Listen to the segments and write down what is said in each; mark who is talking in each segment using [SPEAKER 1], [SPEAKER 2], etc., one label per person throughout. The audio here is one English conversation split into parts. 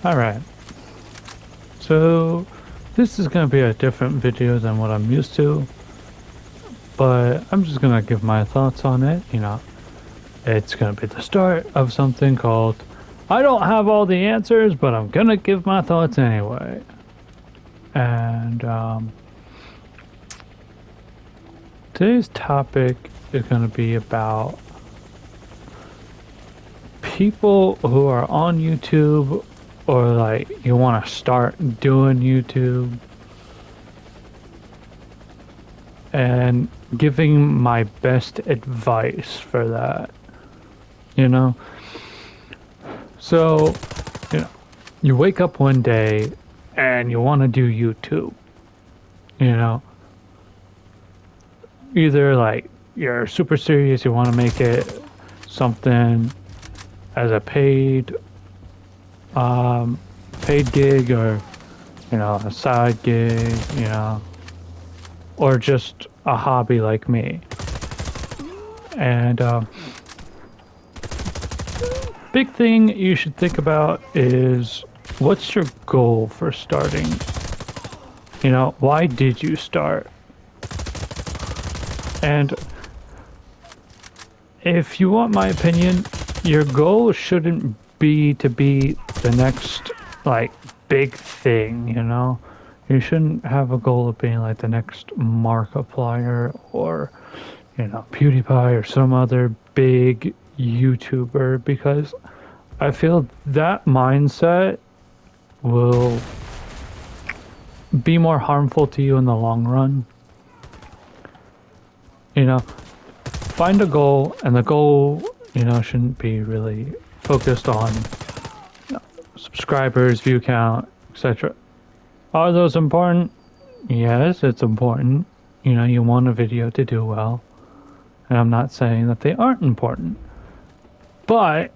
[SPEAKER 1] Alright, so this is going to be a different video than what I'm used to, but I'm just going to give my thoughts on it. It's going to be the start of something called I don't have all the answers, but I'm going to give my thoughts anyway. And today's topic is going to be about people who are on YouTube, or like you want to start doing YouTube, and giving my best advice for that. You know? So, you know, you wake up one day and you want to do YouTube. You know? Either like you're super serious, you want to make it something as a paid gig, or a side gig, or just a hobby like me. And big thing you should think about is, what's your goal for starting? Why did you start? And if you want my opinion, your goal shouldn't be to be the next like big thing. You shouldn't have a goal of being like the next Markiplier, or PewDiePie, or some other big YouTuber, because I feel that mindset will be more harmful to you in the long run. Find a goal, and the goal shouldn't be really focused on subscribers, view count, etc. Are those important? Yes, it's important. You want a video to do well, and I'm not saying that they aren't important. But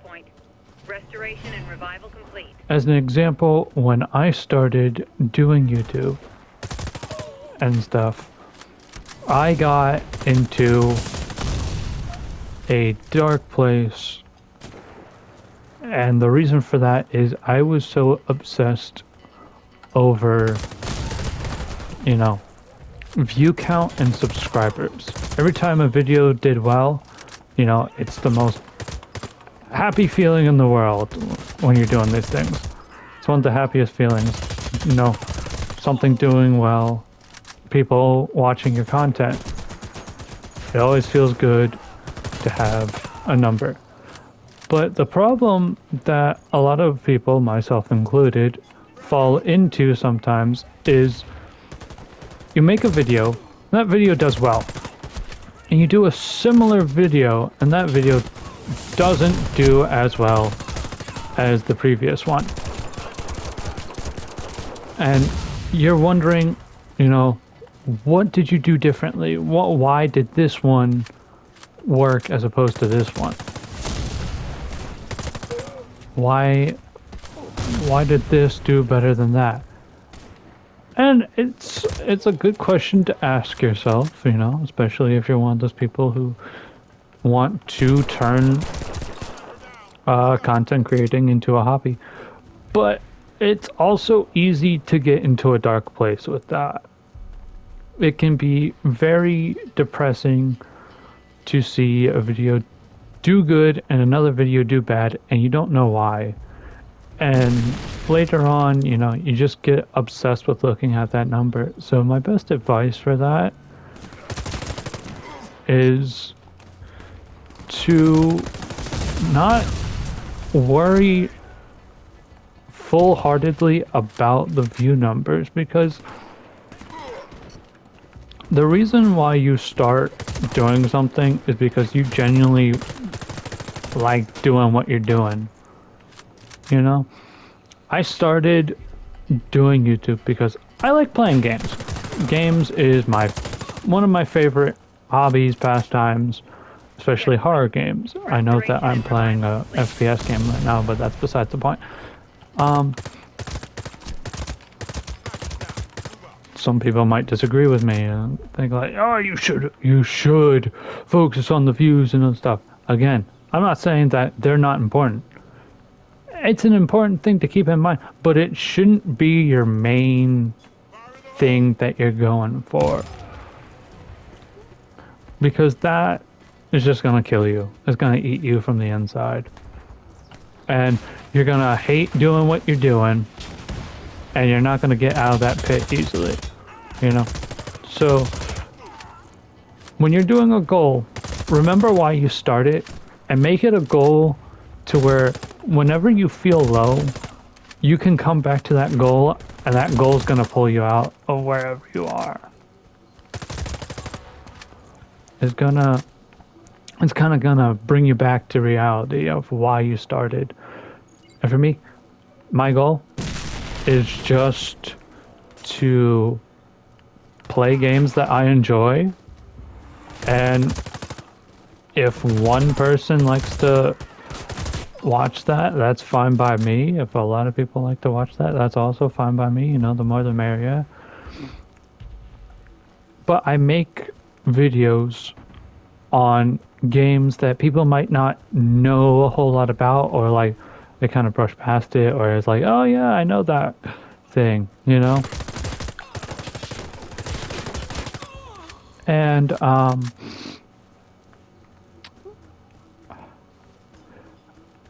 [SPEAKER 2] restoration and revival complete.
[SPEAKER 1] As an example, when I started doing YouTube and stuff, I got into a dark place, and the reason for that is I was so obsessed over view count and subscribers. Every time a video did well, it's the most happy feeling in the world when you're doing these things. It's one of the happiest feelings, something doing well, people watching your content. It always feels good to have a number. But the problem that a lot of people, myself included, fall into sometimes is you make a video, and that video does well. And you do a similar video, and that video doesn't do as well as the previous one. And you're wondering, what did you do differently? Why did this one work as opposed to this one? Why did this do better than that? And it's a good question to ask yourself, especially if you're one of those people who want to turn content creating into a hobby. But it's also easy to get into a dark place with that. It can be very depressing to see a video do good and another video do bad, and you don't know why. And later on, you just get obsessed with looking at that number. So my best advice for that is to not worry full-heartedly about the view numbers, because the reason why you start doing something is because you genuinely like doing what you're doing. I started doing YouTube because I like playing games. Games is one of my favorite hobbies, pastimes, especially horror games. I know that I'm playing a FPS game right now, but that's besides the point. Some people might disagree with me and think like, oh, you should focus on the views and stuff. Again, I'm not saying that they're not important. it's an important thing to keep in mind, but it shouldn't be your main thing that you're going for. Because that is just gonna kill you. It's gonna eat you from the inside. And you're gonna hate doing what you're doing, and you're not gonna get out of that pit easily, you know? So, when you're doing a goal, remember why you started, and make it a goal to where whenever you feel low, you can come back to that goal, and that goal is gonna pull you out of wherever you are. It's kind of gonna bring you back to reality of why you started. And for me, my goal is just to play games that I enjoy, and if one person likes to watch that, that's fine by me. If a lot of people like to watch that, that's also fine by me. You know, the more the merrier. But I make videos on games that people might not know a whole lot about, or like they kind of brush past it, or it's like, oh yeah, I know that thing, you know? And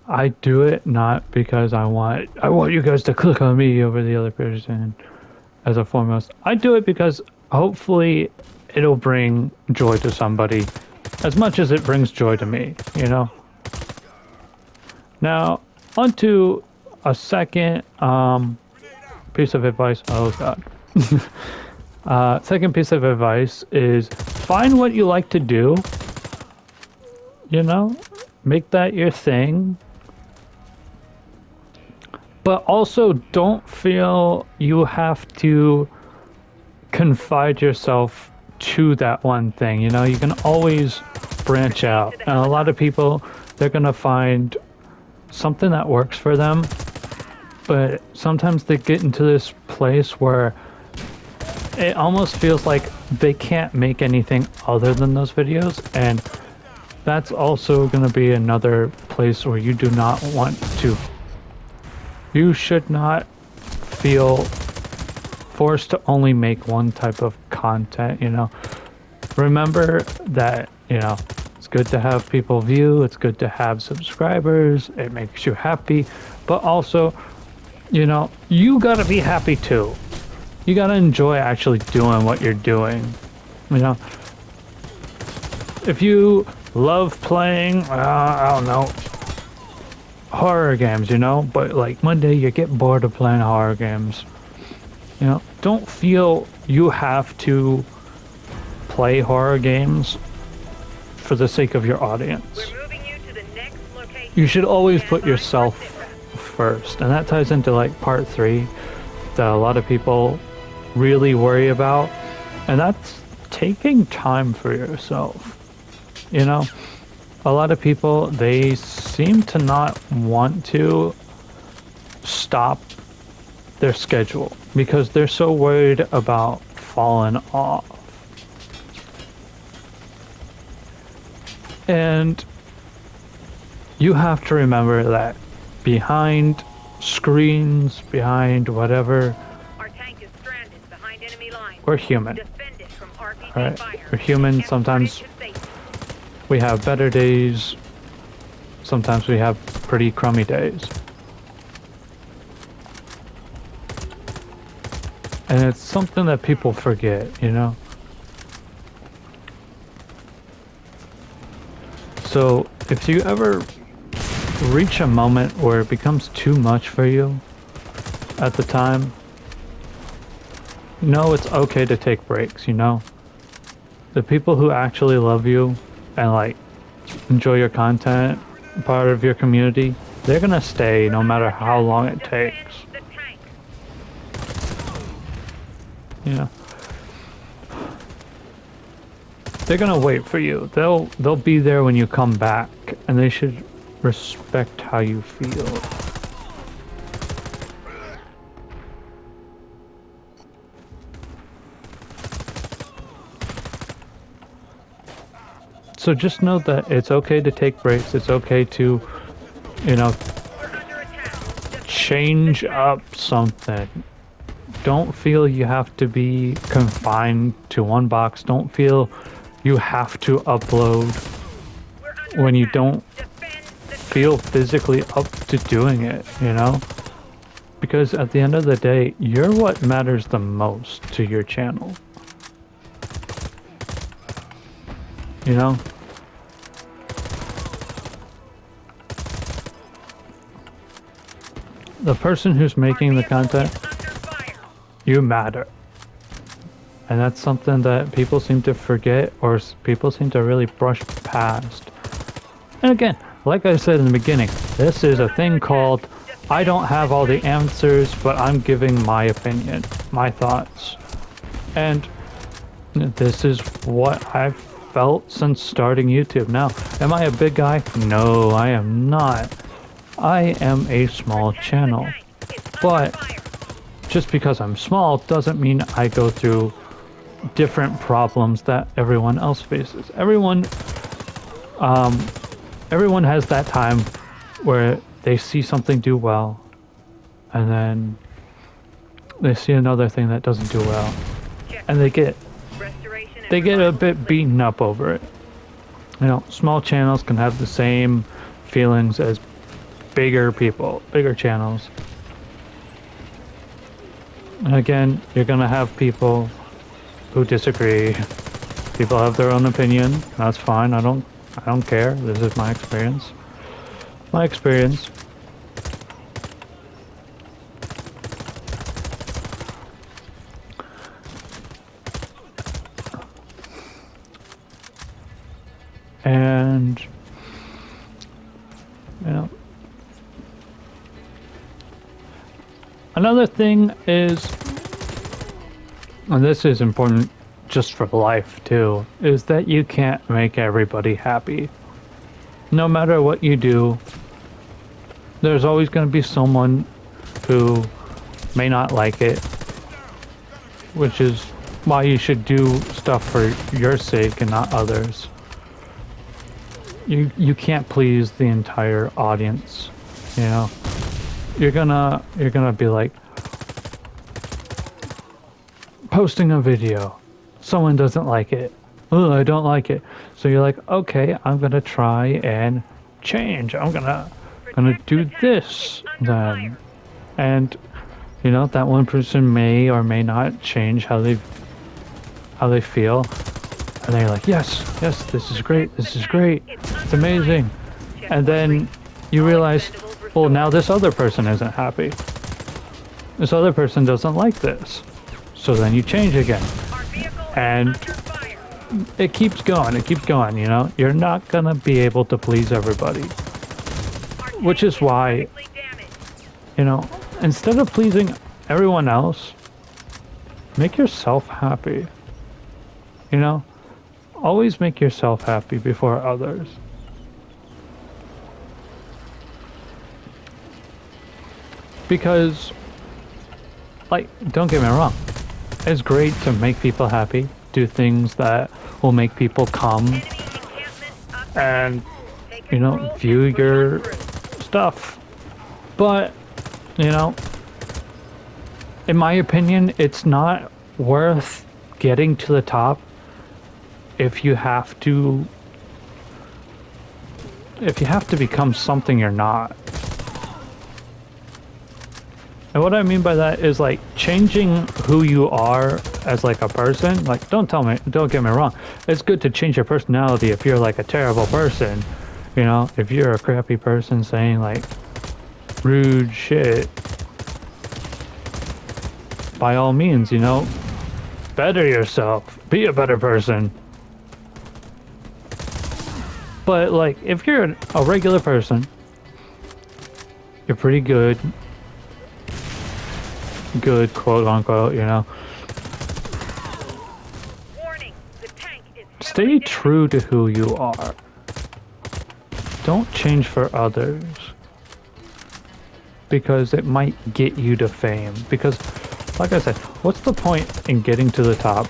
[SPEAKER 1] I do it not because I want you guys to click on me over the other person as a foremost. I do it because hopefully it'll bring joy to somebody as much as it brings joy to me, you know? Now, onto a second piece of advice. Oh god. Second piece of advice is find what you like to do, you know? Make that your thing. But also don't feel you have to confine yourself to that one thing, you know? You can always branch out. And a lot of people, they're gonna find something that works for them, but sometimes they get into this place where it almost feels like they can't make anything other than those videos, and that's also gonna be another place where you do not want to. You should not feel forced to only make one type of content, you know? Remember that, you know, it's good to have people view, it's good to have subscribers, it makes you happy, but also, you know, you gotta be happy too. You gotta enjoy actually doing what you're doing, you know? If you love playing, I don't know, horror games, you know, but like one day you get bored of playing horror games, you know, don't feel you have to play horror games for the sake of your audience.
[SPEAKER 2] We're moving you to the next location.
[SPEAKER 1] You should always put yourself first, and that ties into like part 3 that a lot of people really worry about, and that's taking time for yourself, you know? A lot of people, they seem to not want to stop their schedule because they're so worried about falling off. And you have to remember that behind screens, behind whatever,
[SPEAKER 2] Our tank is stranded behind enemy lines.
[SPEAKER 1] we're human.
[SPEAKER 2] Defend it from RPG
[SPEAKER 1] Alright,
[SPEAKER 2] fire.
[SPEAKER 1] we're human.
[SPEAKER 2] Escort
[SPEAKER 1] Sometimes
[SPEAKER 2] it to safety.
[SPEAKER 1] we have better days. Sometimes we have pretty crummy days. And it's something that people forget, you know? So if you ever reach a moment where it becomes too much for you at the time, know it's okay to take breaks, you know? The people who actually love you and like enjoy your content, part of your community, they're gonna stay no matter how long it takes.
[SPEAKER 2] The tank.
[SPEAKER 1] You know, they're gonna wait for you. They'll be there when you come back, and they should respect how you feel. So just know that it's okay to take breaks. It's okay to, you know,
[SPEAKER 2] We're under attack.
[SPEAKER 1] change up something. Don't feel you have to be confined to one box. Don't feel you have to upload when you don't feel physically up to doing it, you know? Because at the end of the day, you're what matters the most to your channel. You know? The person who's making the content, you matter. And that's something that people seem to forget, or people seem to really brush past. And again, like I said in the beginning, this is a thing called, I don't have all the answers, but I'm giving my opinion, my thoughts. And this is what I've felt since starting YouTube. Now, am I a big guy? No, I am not. I am a small channel. But just because I'm small doesn't mean I go through different problems that everyone else faces. Everyone has that time where they see something do well, and then they see another thing that doesn't do well, and they get a bit beaten up over it. You know, small channels can have the same feelings as bigger channels. And again, you're gonna have people who disagree. People have their own opinion. That's fine. I don't care. This is my experience. My experience. And you know, another thing is, and this is important just for life too, is that you can't make everybody happy. No matter what you do, there's always going to be someone who may not like it, which is why you should do stuff for your sake and not others. You can't please the entire audience, you know. You're gonna be like, posting a video, someone doesn't like it. Oh, I don't like it. So you're like, okay, I'm gonna try and change. I'm gonna do this then. And you know, that one person may or may not change how they feel. And they're like, yes, this is great, it's amazing. And then you realize, well, now this other person isn't happy. This other person doesn't like this. So then you change again. And it keeps going, you know? You're not gonna be able to please everybody. Which is why, you know, instead of pleasing everyone else, make yourself happy. You know? Always make yourself happy before others. Because, like, don't get me wrong, it's great to make people happy, do things that will make people come and, you know, view your stuff. But, you know, in my opinion, it's not worth getting to the top if you have to become something you're not. And what I mean by that is, like, changing who you are as like a person. Like, don't get me wrong, it's good to change your personality if you're like a terrible person, you know, if you're a crappy person saying like rude shit. By all means, you know, better yourself, be a better person. But like, if you're a regular person, you're pretty good, quote unquote, you know.
[SPEAKER 2] Warning, the tank is
[SPEAKER 1] Stay true to who you are. Don't change for others, because it might get you to fame. Because, like I said, what's the point in getting to the top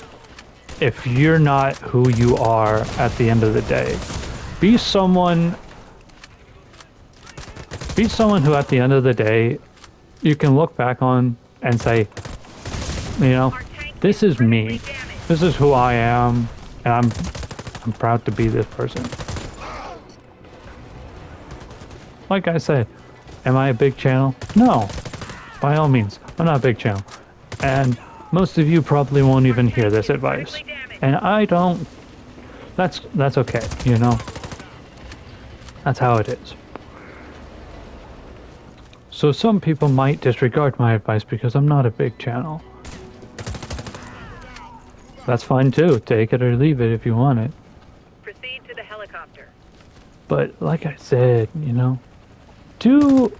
[SPEAKER 1] if you're not who you are at the end of the day? Be someone who at the end of the day you can look back on and say, you know,
[SPEAKER 2] Our tank
[SPEAKER 1] this is me.
[SPEAKER 2] critically damaged.
[SPEAKER 1] This is who I am, and I'm proud to be this person. Like I said, am I a big channel? No. By all means, I'm not a big channel. And most of you probably won't even hear this advice. And I don't, that's okay, you know? That's how it is. So some people might disregard my advice because I'm not a big channel. That's fine too. Take it or leave it if you want it.
[SPEAKER 2] Proceed to the helicopter.
[SPEAKER 1] But like I said, you know, do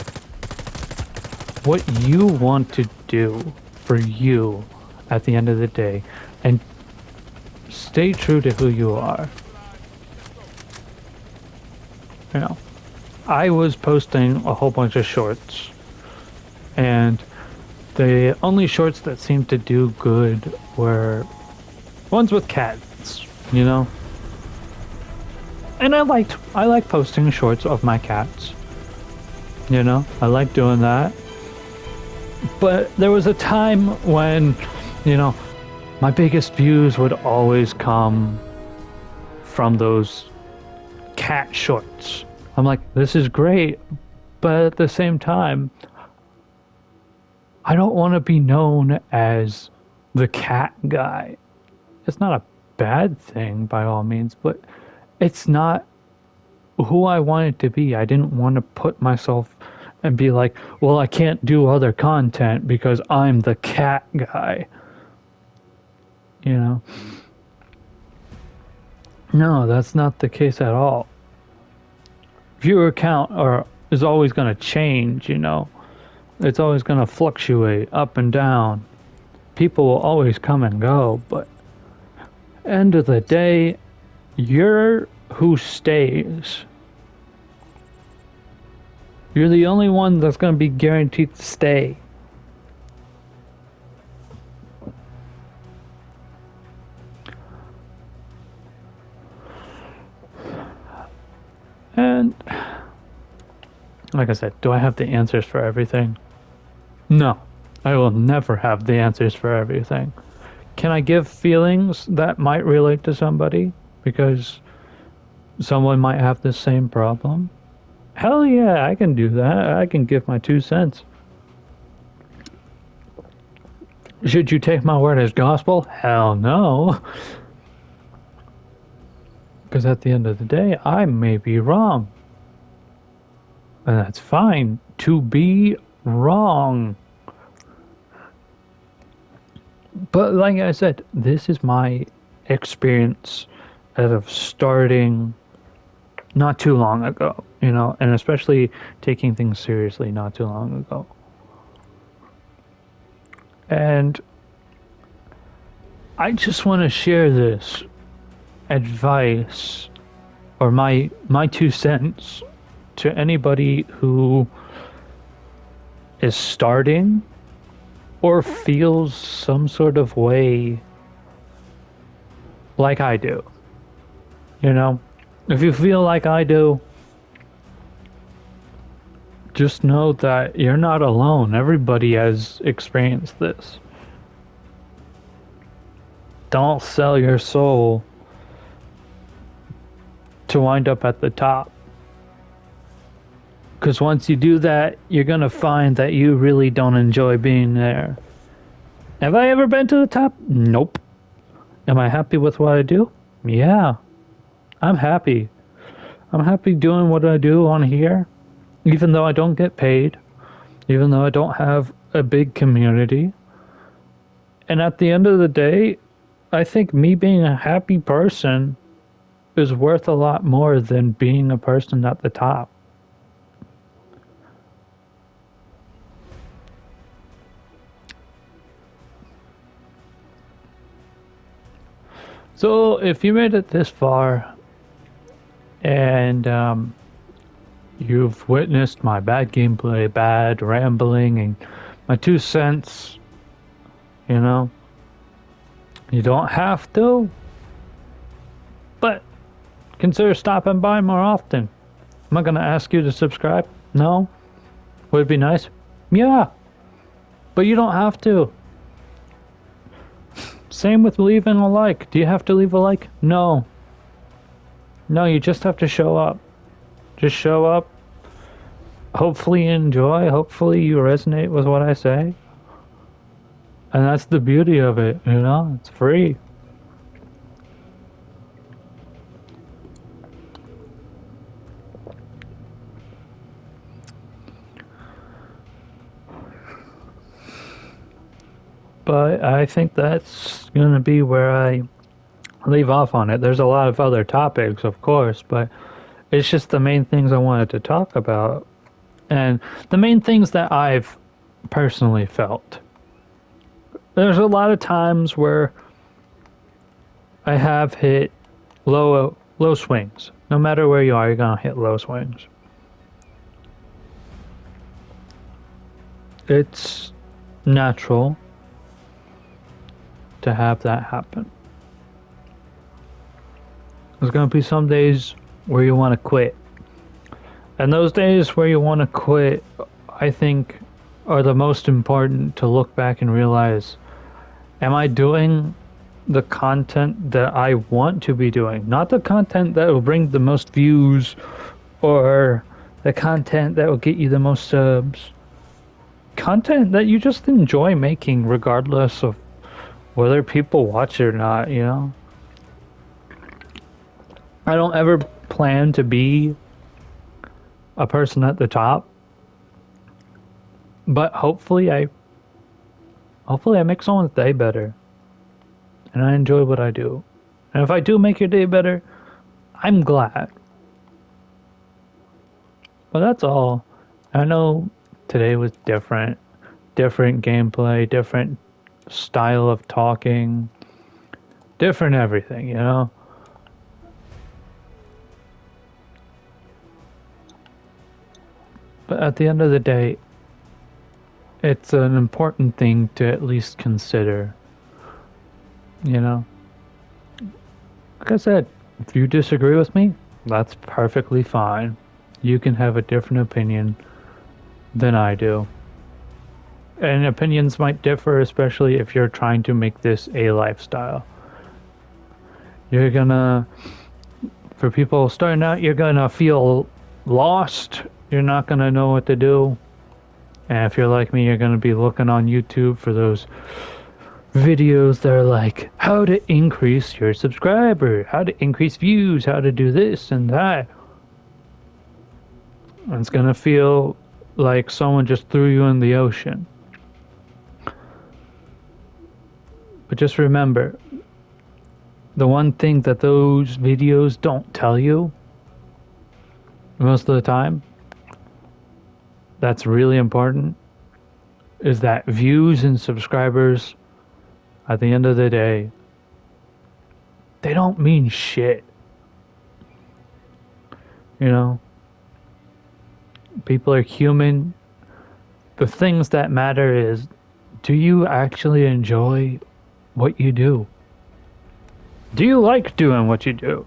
[SPEAKER 1] what you want to do for you at the end of the day and stay true to who you are. You know, I was posting a whole bunch of shorts, and the only shorts that seemed to do good were ones with cats, you know? And I like posting shorts of my cats. You know, I like doing that. But there was a time when, you know, my biggest views would always come from those cat shorts. I'm like, this is great, but at the same time, I don't want to be known as the cat guy. It's not a bad thing by all means, but it's not who I wanted to be. I didn't want to put myself and be like, well, I can't do other content because I'm the cat guy. You know? No, that's not the case at all. Viewer count is always going to change, you know? It's always going to fluctuate up and down. People will always come and go, but end of the day, you're who stays. You're the only one that's going to be guaranteed to stay. And like I said, do I have the answers for everything? No, I will never have the answers for everything. Can I give feelings that might relate to somebody because someone might have the same problem? Hell yeah, I can do that. I can give my 2 cents. Should you take my word as gospel? Hell no. Because at the end of the day, I may be wrong. And that's fine to be wrong. But like I said, this is my experience as of starting not too long ago, you know, and especially taking things seriously not too long ago. And I just want to share this advice or my 2 cents to anybody who is starting or feels some sort of way like I do. You know, if you feel like I do, just know that you're not alone. Everybody has experienced this. Don't sell your soul to wind up at the top. Because once you do that, you're going to find that you really don't enjoy being there. Have I ever been to the top? Nope. Am I happy with what I do? Yeah. I'm happy. I'm happy doing what I do on here. Even though I don't get paid. Even though I don't have a big community. And at the end of the day, I think me being a happy person is worth a lot more than being a person at the top. So if you made it this far and you've witnessed my bad gameplay, bad rambling, and my 2 cents, you know, you don't have to, but consider stopping by more often. Am I going to ask you to subscribe? No? Would it be nice? Yeah. But you don't have to. Same with leaving a like. Do you have to leave a like? No. No, you just have to show up. Just show up. Hopefully you enjoy. Hopefully you resonate with what I say. And that's the beauty of it, you know? It's free. But I think that's going to be where I leave off on it. There's a lot of other topics, of course, but it's just the main things I wanted to talk about. And the main things that I've personally felt. There's a lot of times where I have hit low swings. No matter where you are, you're going to hit low swings. It's natural to have that happen. There's going to be some days where you want to quit. And those days where you want to quit, I think, are the most important to look back and realize, am I doing the content that I want to be doing? Not the content that will bring the most views or the content that will get you the most subs. Content that you just enjoy making regardless of whether people watch it or not, you know? I don't ever plan to be a person at the top, but hopefully I make someone's day better, and I enjoy what I do. And if I do make your day better, I'm glad. But that's all. I know today was different gameplay, different style of talking, different everything, you know? But at the end of the day, it's an important thing to at least consider, you know? Like I said, if you disagree with me, that's perfectly fine. You can have a different opinion than I do. And opinions might differ, especially if you're trying to make this a lifestyle. You're gonna, for people starting out, you're gonna feel lost. You're not gonna know what to do. And if you're like me, you're gonna be looking on YouTube for those videos that are like, how to increase your subscriber, how to increase views, how to do this and that. And it's gonna feel like someone just threw you in the ocean. But just remember, the one thing that those videos don't tell you most of the time, that's really important, is that views and subscribers, at the end of the day, they don't mean shit. You know? People are human. The things that matter is, do you actually enjoy what you do? Do you like doing what you do?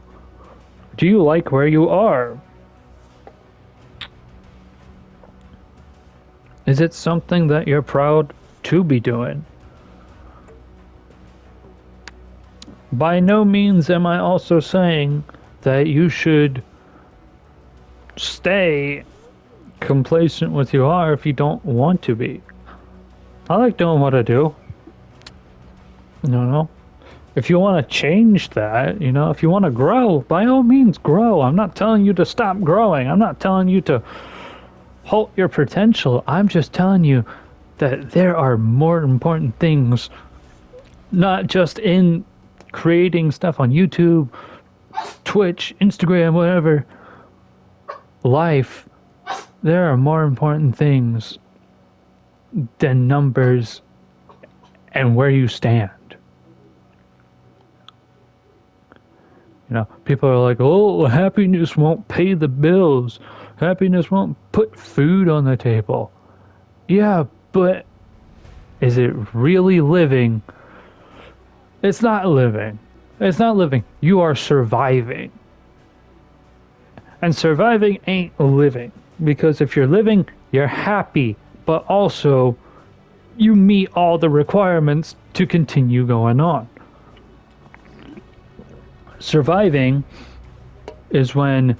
[SPEAKER 1] Do you like where you are? Is it something that you're proud to be doing? By no means am I also saying that you should stay complacent with you are if you don't want to be. I like doing what I do. You know? If you want to change that, you know, if you want to grow, by all means grow. I'm not telling you to stop growing. I'm not telling you to halt your potential. I'm just telling you that there are more important things, not just in creating stuff on YouTube, Twitch, Instagram, whatever. Life, there are more important things than numbers and where you stand. You know, people are like, oh, happiness won't pay the bills. Happiness won't put food on the table. Yeah, but is it really living? It's not living. It's not living. You are surviving. And surviving ain't living. Because if you're living, you're happy, but also you meet all the requirements to continue going on. Surviving is when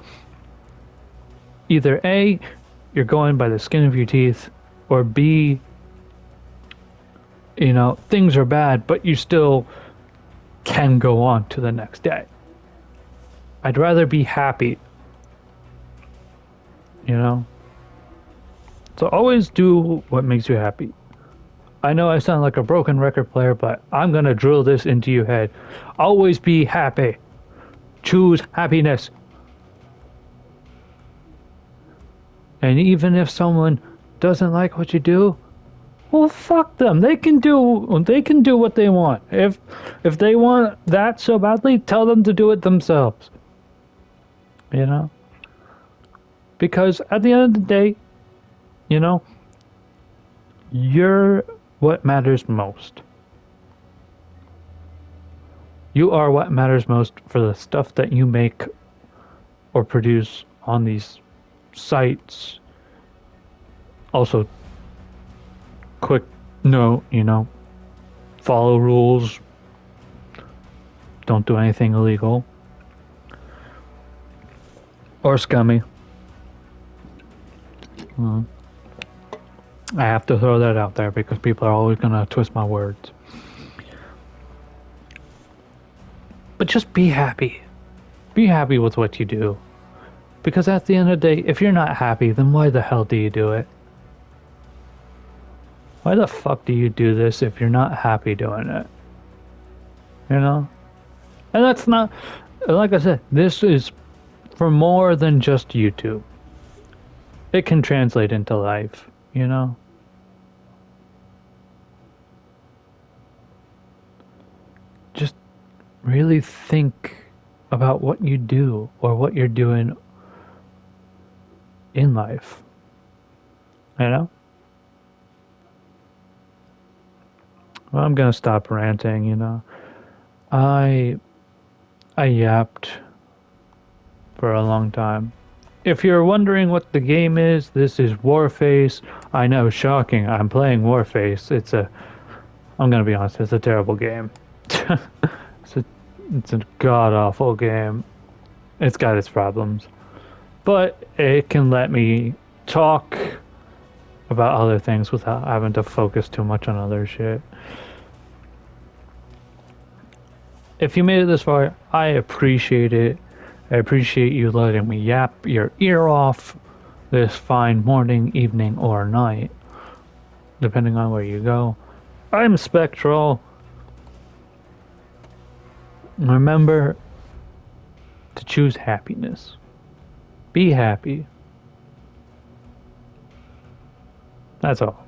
[SPEAKER 1] either A, you're going by the skin of your teeth, or B, things are bad, but you still can go on to the next day. I'd rather be happy, So always do what makes you happy. I know I sound like a broken record player, but I'm gonna drill this into your head. Always be happy. Choose happiness. And even if someone doesn't like what you do, well, fuck them. They can do what they want. If they want that so badly, tell them to do it themselves. Because at the end of the day, you're what matters most. You are what matters most for the stuff that you make or produce on these sites. Also, quick note, follow rules. Don't do anything illegal or scummy. I have to throw that out there because people are always gonna twist my words. But just be happy. Be happy with what you do. Because at the end of the day, if you're not happy, then why the hell do you do it? Why the fuck do you do this if you're not happy doing it? And that's not, like I said, this is for more than just YouTube. It can translate into life, Just really think about what you do or what you're doing in life. Well, I'm gonna stop ranting, I yapped for a long time. If you're wondering what the game is, this is Warface. I know, shocking. I'm playing Warface. I'm gonna be honest, it's a terrible game. It's a god-awful game. It's got its problems. But it can let me talk about other things without having to focus too much on other shit. If you made it this far, I appreciate it. I appreciate you letting me yap your ear off this fine morning, evening, or night, depending on where you go. I'm Spectral. Remember to choose happiness. Be happy. That's all.